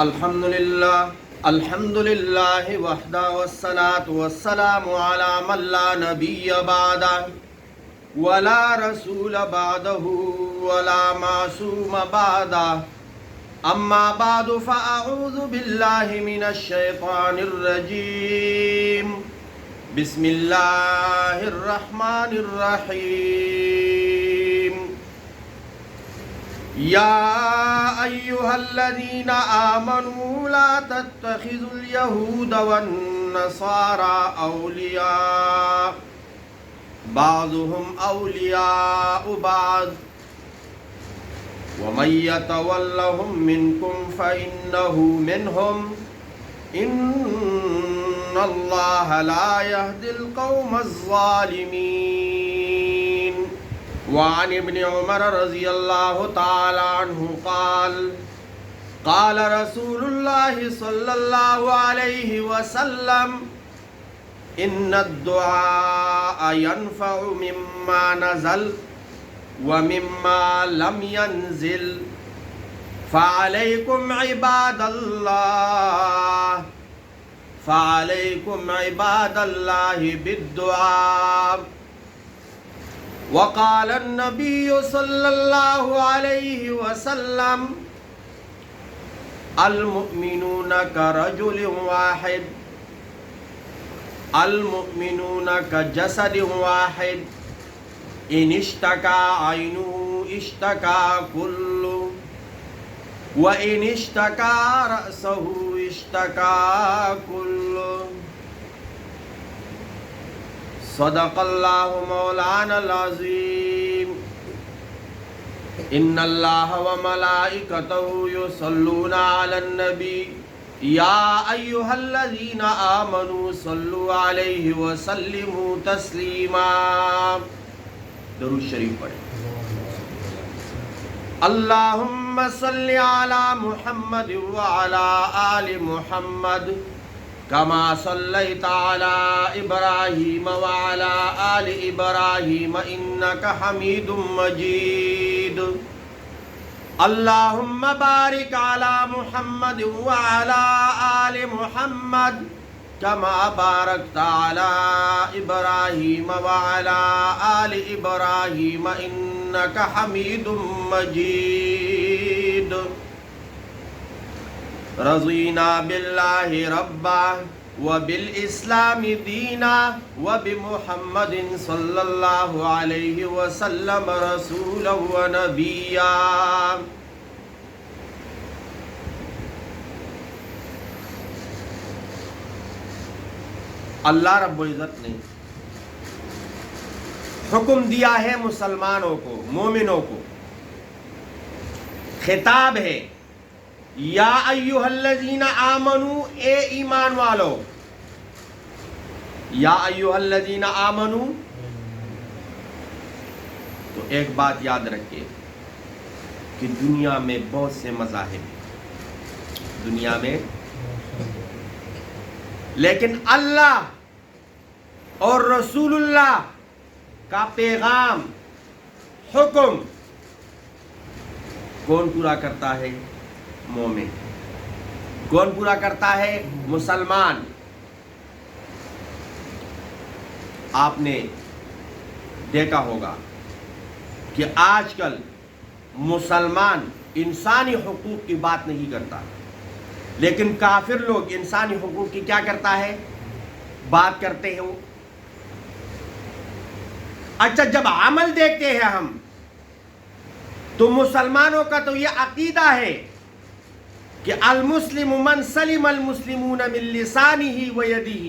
الحمدللہ وحدہ والصلاة والسلام علی من لا نبی بعدہ ولا رسول بعدہ ولا معصوم بعدہ اما بعد فاعوذ باللہ من الشیطان الرجیم بسم اللہ الرحمن الرحیم یا ایہا الذین آمنوا لا تتخذوا اليہود والنصارى اولیاء بعضهم اولیاء بعض ومن يتولهم منكم فإنه منهم إن الله لا يهدي القوم الظالمين وعن ابن عمر رضي الله تعالى عنه قال قال رسول الله صلى الله عليه وسلم إن الدعاء ينفع مما نزل ومما لم ينزل فعليكم عباد الله بالدعاء وقال النبي صلى الله عليه وسلم المؤمنون كرجل واحد المؤمنون كجسد واحد إن اشتكى عينه اشتكى كله وإن اشتكى رأسه اشتكى كله صدق الله مولانا العظيم إن الله وملائكته يصلون على النبي يا أيها الذين آمنوا صلوا عليه وسلموا تسليما درود شریف پڑھیں اللہم صلی علی محمد وعلی آل محمد کما صلیت علی ابراہیم وعلی آل ابراہیم انک حمید مجید اللہم بارک علی محمد وعلی آل محمد كما باركت على إبراهيم وعلى آل إبراهيم إنك حميد مجيد رضينا بالله ربا وبالإسلام دينا وبمحمد صلى الله عليه وسلم رسولا ونبيا اللہ رب العزت نے حکم دیا ہے مسلمانوں کو، مومنوں کو، خطاب ہے یا ایھا الذین آمنوا، اے ایمان والو، یا ایھا الذین آمنوا۔ تو ایک بات یاد رکھیے کہ دنیا میں بہت سے مذاہب ہیں، دنیا میں، لیکن اللہ اور رسول اللہ کا پیغام، حکم کون پورا کرتا ہے؟ مومن۔ کون پورا کرتا ہے؟ مسلمان۔ آپ نے دیکھا ہوگا کہ آج کل مسلمان انسانی حقوق کی بات نہیں کرتا، لیکن کافر لوگ انسانی حقوق کی کیا کرتا ہے؟ بات کرتے ہیں وہ۔ اچھا، جب عمل دیکھتے ہیں ہم تو مسلمانوں کا تو یہ عقیدہ ہے کہ المسلم من سلم المسلمون من لسانہ و یدہ،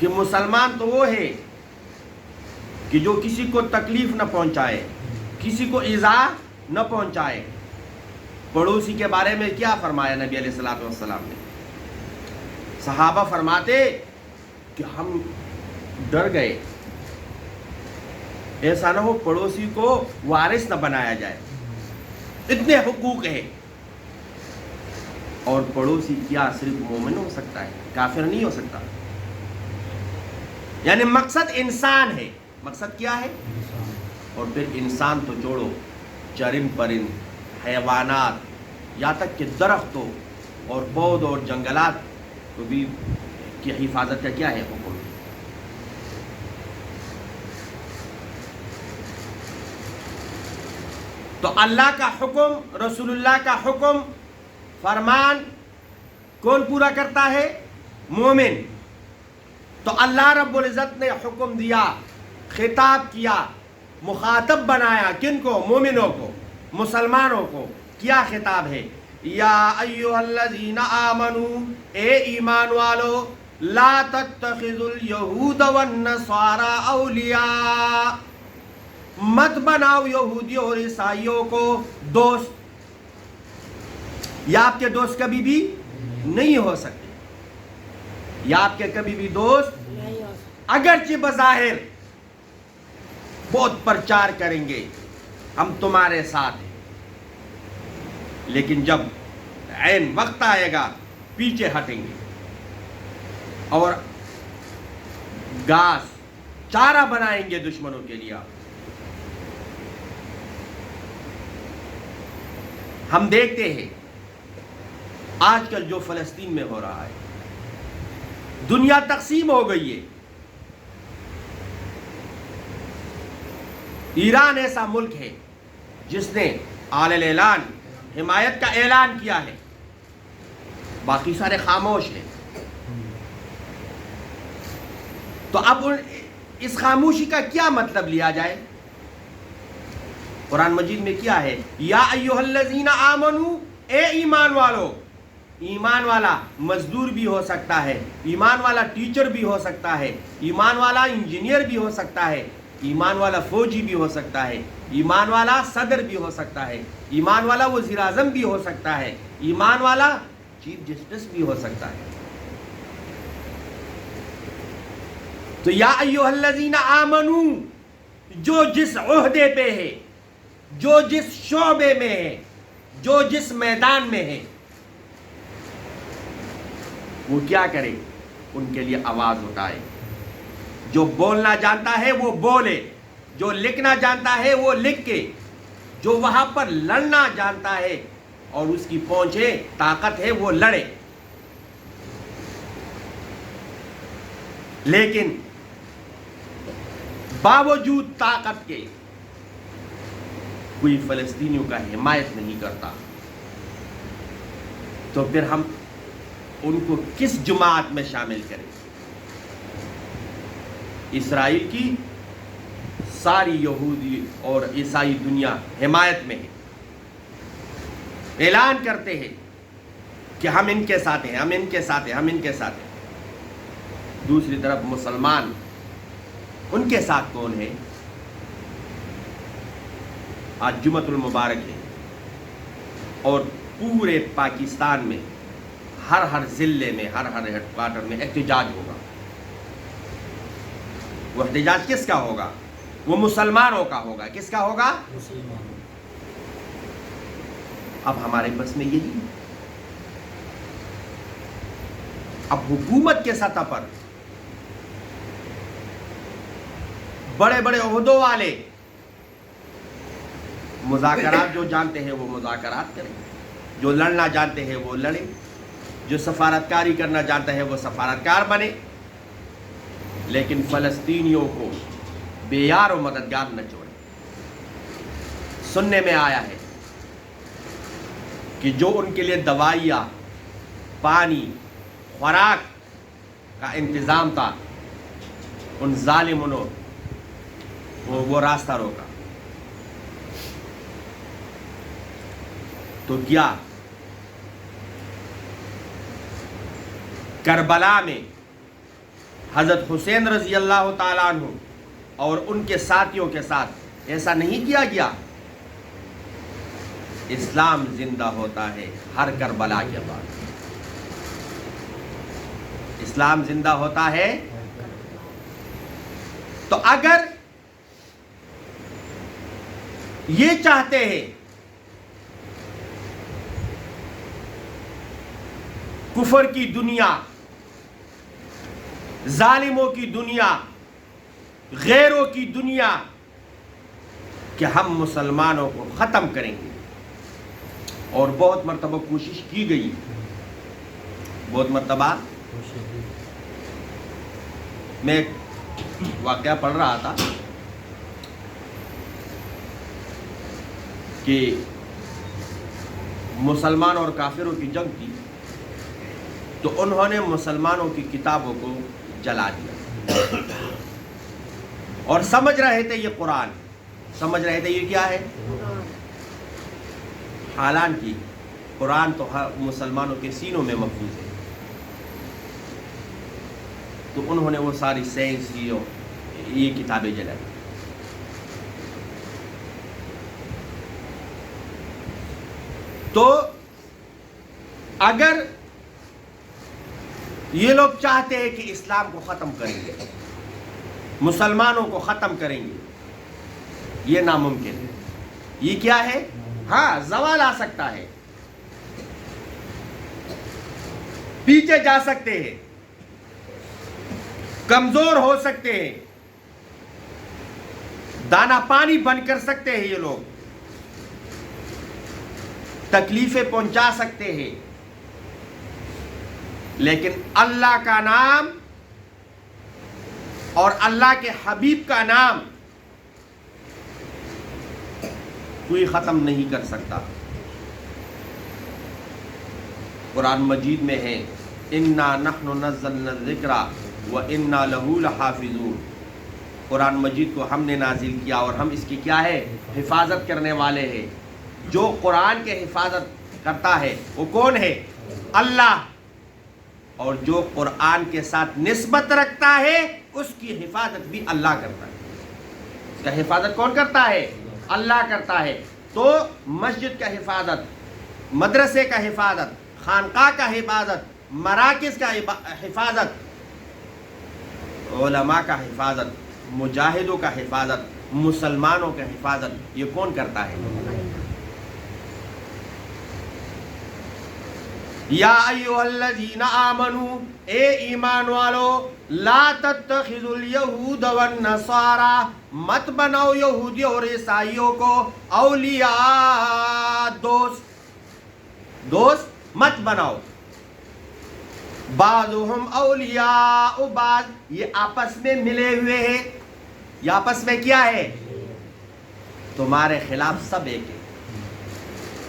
کہ مسلمان تو وہ ہے کہ جو کسی کو تکلیف نہ پہنچائے، کسی کو ایذا نہ پہنچائے۔ پڑوسی کے بارے میں کیا فرمایا نبی علیہ الصلوۃ والسلام نے؟ صحابہ فرماتے کہ ہم ڈر گئے ایسا نہ ہو پڑوسی کو وارث نہ بنایا جائے، اتنے حقوق ہیں۔ اور پڑوسی کیا صرف مومن ہو سکتا ہے، کافر نہیں ہو سکتا؟ یعنی مقصد انسان ہے۔ مقصد کیا ہے؟ اور پھر انسان تو چھوڑو، چرند پرند، حیوانات، یہاں تک کہ درختوں اور پودوں اور جنگلات کو بھی کی حفاظت کا کیا ہے حکم. تو اللہ کا حکم، رسول اللہ کا حکم، فرمان کون پورا کرتا ہے؟ مومن. تو اللہ رب العزت نے حکم دیا، خطاب کیا، مخاطب بنایا کن کو؟ مومنوں کو، مسلمانوں کو. کیا خطاب ہے؟ یا ایھا الذین آمنوا، اے ایمان والو، لا تتخذوا الیہود والنصارى اولیاء، مت بناؤ یہودیوں اور عیسائیوں کو دوست. یا آپ کے دوست کبھی بھی نہیں ہو سکتے، یا آپ کے کبھی بھی دوست اگرچہ بظاہر بہت پرچار کریں گے ہم تمہارے ساتھ ہیں، لیکن جب عین وقت آئے گا پیچھے ہٹیں گے اور گھاس چارہ بنائیں گے دشمنوں کے لیے. ہم دیکھتے ہیں آج کل جو فلسطین میں ہو رہا ہے، دنیا تقسیم ہو گئی ہے. ایران ایسا ملک ہے جس نے اعلى الاعلان حمایت کا اعلان کیا ہے، باقی سارے خاموش ہیں. تو اب اس خاموشی کا کیا مطلب لیا جائے؟ قرآن مجید میں کیا ہے؟ یا ایھا الذین آمنوا، اے ایمان والو. ایمان والا مزدور بھی ہو سکتا ہے، ایمان والا ٹیچر بھی ہو سکتا ہے، ایمان والا انجینئر بھی ہو سکتا ہے، ایمان والا فوجی بھی ہو سکتا ہے، ایمان والا صدر بھی ہو سکتا ہے، ایمان والا وزیر اعظم بھی ہو سکتا ہے، ایمان والا چیف جسٹس بھی ہو سکتا ہے. تو یا ایھا الذین آمنوا، جو جس عہدے پہ ہے، جو جس شعبے میں ہے، جو جس میدان میں ہے، وہ کیا کرے؟ ان کے لیے آواز اٹھائے. جو بولنا جانتا ہے وہ بولے، جو لکھنا جانتا ہے وہ لکھ کے، جو وہاں پر لڑنا جانتا ہے اور اس کی پہنچ ہے، طاقت ہے، وہ لڑے. لیکن باوجود طاقت کے کوئی فلسطینیوں کا حمایت نہیں کرتا، تو پھر ہم ان کو کس جماعت میں شامل کریں؟ اسرائیل کی ساری یہودی اور عیسائی دنیا حمایت میں ہے، اعلان کرتے ہیں کہ ہم ان کے ساتھ ہیں، ہم ان کے ساتھ ہیں، ہم ان کے ساتھ ہیں. دوسری طرف مسلمان ان کے ساتھ کون ہے؟ آج جمعۃ المبارک ہے اور پورے پاکستان میں ہر ضلع میں، ہر ہیڈ کوارٹر میں احتجاج ہوگا. وہ احتجاج کس کا ہوگا؟ وہ مسلمانوں کا ہوگا. کس کا ہوگا؟ مسلمانوں. اب ہمارے بس میں یہی، اب حکومت کے سطح پر بڑے بڑے عہدوں والے مذاکرات جو جانتے ہیں وہ مذاکرات کریں، جو لڑنا جانتے ہیں وہ لڑیں، جو سفارتکاری کرنا جانتا ہے وہ سفارتکار بنے، لیکن فلسطینیوں کو بے یار و مددگار نہ چھوڑیں. سننے میں آیا ہے کہ جو ان کے لیے دوائیاں، پانی، خوراک کا انتظام تھا، ان ظالموں نے وہ راستہ روکا. تو کیا کربلا میں حضرت حسین رضی اللہ تعالیٰ عنہ اور ان کے ساتھیوں کے ساتھ ایسا نہیں کیا گیا؟ اسلام زندہ ہوتا ہے ہر کربلا کے بعد. اسلام زندہ ہوتا ہے. تو اگر یہ چاہتے ہیں کفر کی دنیا، ظالموں کی دنیا، غیروں کی دنیا، کہ ہم مسلمانوں کو ختم کریں گے، اور بہت مرتبہ کوشش کی گئی، بہت مرتبہ. میں ایک واقعہ پڑھ رہا تھا کہ مسلمان اور کافروں کی جنگ تھی، تو انہوں نے مسلمانوں کی کتابوں کو جلا دیا اور سمجھ رہے تھے یہ قرآن، سمجھ رہے تھے یہ کیا ہے، حالانکہ قرآن تو مسلمانوں کے سینوں میں محفوظ ہے. تو انہوں نے وہ ساری سائنس کی یہ کتابیں جلائی. تو اگر یہ لوگ چاہتے ہیں کہ اسلام کو ختم کریں گے، مسلمانوں کو ختم کریں گے، یہ ناممکن ہے. یہ کیا ہے؟ ہاں، زوال آ سکتا ہے، پیچھے جا سکتے ہیں، کمزور ہو سکتے ہیں، دانا پانی بن کر سکتے ہیں، یہ لوگ تکلیفیں پہنچا سکتے ہیں، لیکن اللہ کا نام اور اللہ کے حبیب کا نام کوئی ختم نہیں کر سکتا. قرآن مجید میں ہے اِنَّا نَحْنُ نَزَّلْنَا الذِّكْرَ وَإِنَّا لَهُ لَحَافِظُونَ. قرآن مجید کو ہم نے نازل کیا اور ہم اس کی کیا ہے؟ حفاظت کرنے والے ہیں. جو قرآن کے حفاظت کرتا ہے وہ کون ہے؟ اللہ. اور جو قرآن کے ساتھ نسبت رکھتا ہے اس کی حفاظت بھی اللہ کرتا ہے. اس کا حفاظت کون کرتا ہے؟ اللہ کرتا ہے. تو مسجد کا حفاظت، مدرسے کا حفاظت، خانقاہ کا حفاظت، مراکز کا حفاظت، علماء کا حفاظت، مجاہدوں کا حفاظت، مسلمانوں کا حفاظت، یہ کون کرتا ہے؟ یا ایھا الذین آمنوا، اے ایمان والو، لا تتخذوا الیہود والنصارى، مت بناؤ یہودی اور عیسائیوں کو اولیاء، دوست مت بناؤ. بعضهم اولیاء بعض، یہ آپس میں ملے ہوئے ہیں، یہ آپس میں کیا ہے؟ تمہارے خلاف سب ایک ہے.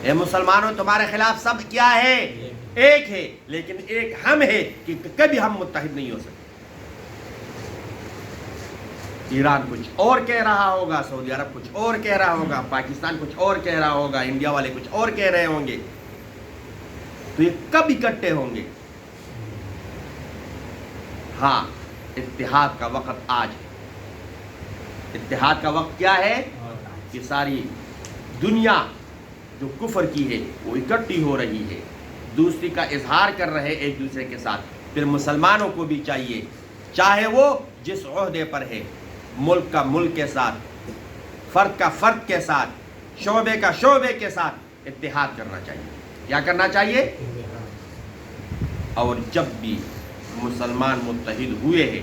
اے مسلمانوں، تمہارے خلاف سب کیا ہے؟ ایک ہے، لیکن ایک ہم ہے کہ کبھی ہم متحد نہیں ہو سکتے. ایران کچھ اور کہہ رہا ہوگا، سعودی عرب کچھ اور کہہ رہا ہوگا، پاکستان کچھ اور کہہ رہا ہوگا، انڈیا والے کچھ اور کہہ رہے ہوں گے، تو یہ کب اکٹھے ہوں گے؟ ہاں، اتحاد کا وقت آج ہے. اتحاد کا وقت کیا ہے؟ کہ ساری دنیا جو کفر کی ہے وہ اکٹھی ہو رہی ہے، دوسری کا اظہار کر رہے ایک دوسرے کے ساتھ. پھر مسلمانوں کو بھی چاہیے، چاہے وہ جس عہدے پر ہے، ملک کا ملک کے ساتھ، فرد کا فرد کے ساتھ، شعبے کا شعبے کے ساتھ اتحاد کرنا چاہیے. کیا کرنا چاہیے؟ اور جب بھی مسلمان متحد ہوئے ہیں،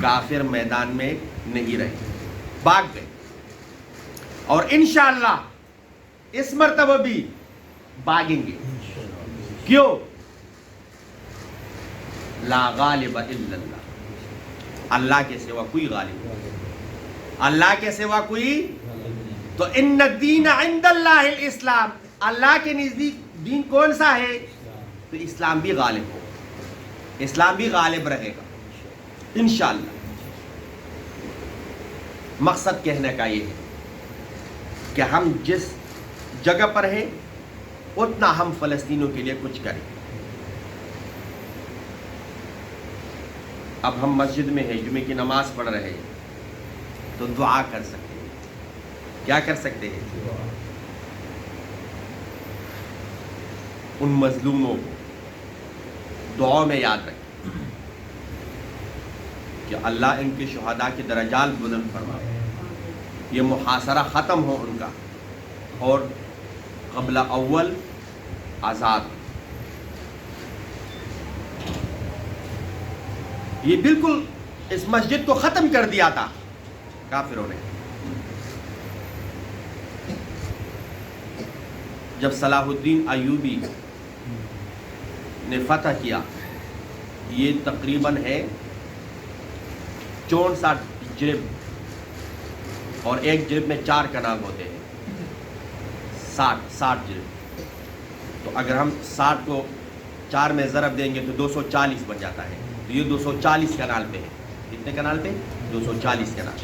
کافر میدان میں نہیں رہے، بھاگ گئے. اور انشاءاللہ اس مرتبہ بھی بھاگیں گے. کیوں؟ لا غالب الا اللہ، اللہ کے سوا کوئی غالب نہیں، اللہ کے سوا کوئی. تو ان الدین عند اللہ الاسلام، اللہ کے نزدیک دین کون سا ہے؟ تو اسلام بھی غالب ہو، اسلام بھی غالب رہے گا انشاءاللہ. مقصد کہنے کا یہ ہے کہ ہم جس جگہ پر ہیں اتنا ہم فلسطینیوں کے لیے کچھ کریں. اب ہم مسجد میں ہیں، جمعے کی نماز پڑھ رہے ہیں، تو دعا کر سکتے ہیں. کیا کر سکتے ہیں؟ ان مظلوموں کو دعا میں یاد رکھیں کہ اللہ ان کے شہداء کے درجات بلند فرمائے، یہ محاصرہ ختم ہو ان کا، اور قبل اول آزاد. یہ بالکل اس مسجد کو ختم کر دیا تھا کافروں نے. جب صلاح الدین ایوبی نے فتح کیا، یہ تقریباً ہے 64 جرب، اور ایک جرب میں 4 کناب ہوتے ہیں، 60 جرب. تو اگر ہم 60 کو 4 میں ضرب دیں گے تو 240 بن جاتا ہے. تو یہ 240 کنال پہ ہے. کتنے کنال پہ؟ 240 کنال.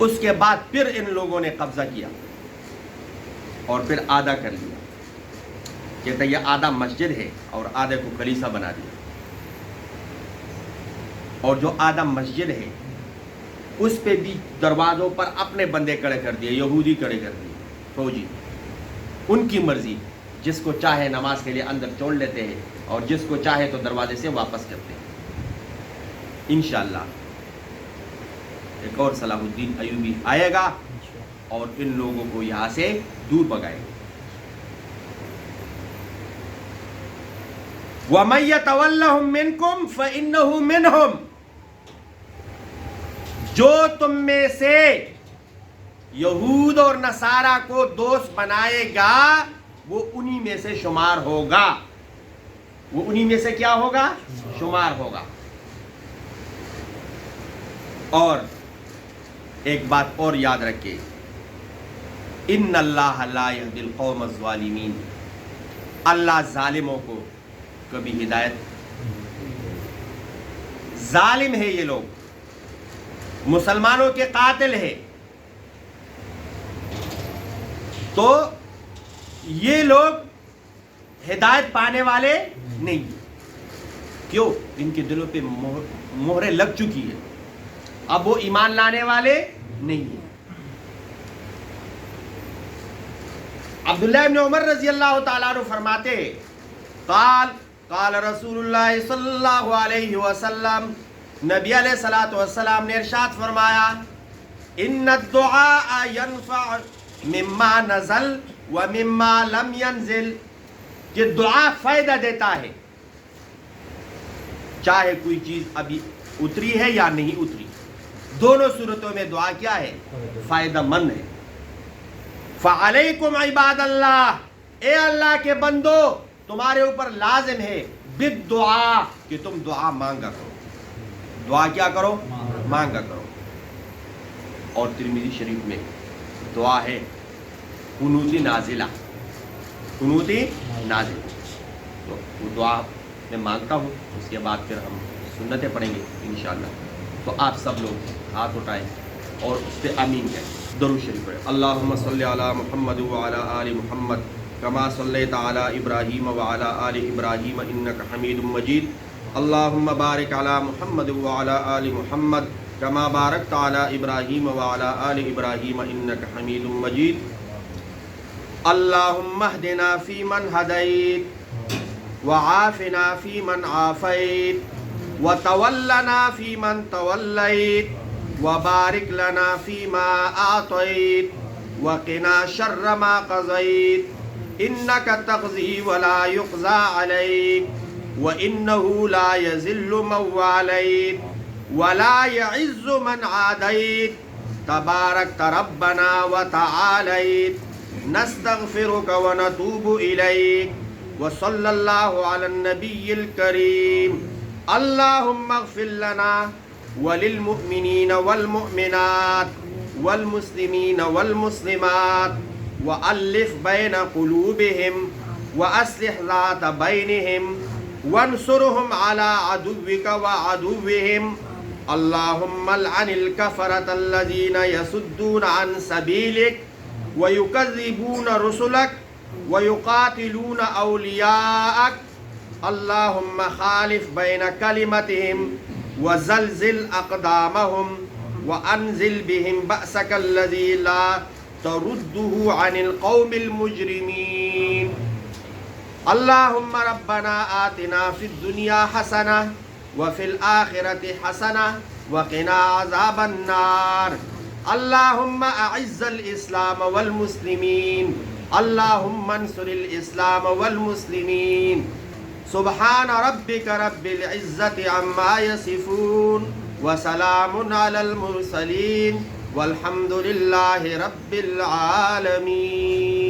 اس کے بعد پھر ان لوگوں نے قبضہ کیا اور پھر آدھا کر لیا. کہتا یہ آدھا مسجد ہے اور آدھے کو کلیسا بنا دیا. اور جو آدھا مسجد ہے اس پہ بھی دروازوں پر اپنے بندے کھڑے کر دیے، یہودی کھڑے کر دیے، فوجی. ان کی مرضی، جس کو چاہے نماز کے لیے اندر چھوڑ لیتے ہیں اور جس کو چاہے تو دروازے سے واپس کرتے ہیں. انشاءاللہ ایک اور صلاح الدین ایوبی آئے گا اور ان لوگوں کو یہاں سے دور بھگائے گا. وَمَن يَتَوَلَّهُم مِّنكُمْ فَإِنَّهُ مِنْهُمْ. جو تم میں سے یہود اور نصارہ کو دوست بنائے گا وہ انہی میں سے شمار ہوگا. وہ انہی میں سے کیا ہوگا؟ شمار ہوگا. اور ایک بات اور یاد رکھیں، ان اللہ لا یہدی القوم الظالمین. اللہ ظالموں کو کبھی ہدایت، ظالم ہے یہ لوگ، مسلمانوں کے قاتل ہے. تو یہ لوگ ہدایت پانے والے نہیں. کیوں؟ ان کے دلوں پہ مہریں لگ چکی ہے، اب وہ ایمان لانے والے نہیں ہیں. عبداللہ ابن عمر رضی اللہ تعالیٰ عنہ فرماتے قال رسول اللہ صلی اللہ علیہ وسلم، نبی علیہ الصلوۃ والسلام نے ارشاد فرمایا، ان الدعاء ينفع مما نزل ومما لم ينزل. کہ دعا فائدہ دیتا ہے چاہے کوئی چیز ابھی اتری ہے یا نہیں اتری. دونوں صورتوں میں دعا کیا ہے؟ فائدہ مند ہے. فعلیکم عباد اللہ، اے اللہ کے بندو تمہارے اوپر لازم ہے بالدعا کہ تم دعا مانگا کرو. دعا کیا کرو؟ مانگا کرو. اور ترمذی شریف میں دعا ہے قنوت نازلہ، قنوت نازلہ. تو وہ دعا میں مانگتا ہوں، اس کے بعد پھر ہم سنتیں پڑھیں گے انشاءاللہ. تو آپ سب لوگ ہاتھ اٹھائیں اور اس پہ آمین کہیں. درود شریف پڑھیں. اللہم صلی علی محمد وعلی آل محمد کما صلیت علی ابراہیم وعلی آل ابراہیم انک حمید مجید. اللہم بارک علی محمد وعلی آل محمد کما بارکت علی ابراہیم وعلی آل ابراہیم انک حمید مجید. اللہم اہدنا فیمن ہدیت وعافنا فیمن عافیت وتولنا فیمن تولیت وبارک لنا فیما اعطیت وقنا شر ما قضیت انک تقضی ولا یقضى علیک وانہ لا یذل من والیت ولا یعز من عادیت تبارکت ربنا وتعالیت نستغفرک ونتوب الیک وصلی اللہ علی النبی الکریم. اللہم اغفر لنا وللمؤمنین والمؤمنات والمسلمین والمسلمات وألف بین قلوبہم وأصلح ذات بینہم وانصرهم على عدوك وعدوهم. اللهم العن الكفرة الذين يصدون عن سبيلك ويكذبون رسلك ويقاتلون أولياءك. اللهم خالف بين كلمتهم وزلزل أقدامهم وأنزل بهم بأسك الذي لا ترده عن القوم المجرمين. اللهم ربنا آتنا في الدنيا حسنة وفي الآخرة حسنة وقنا عذاب النار. اللهم أعز الإسلام والمسلمين. اللهم انصر الإسلام والمسلمين. سبحان ربك رب العزة عما يصفون وسلام على المرسلين والحمد للہ رب العالمین.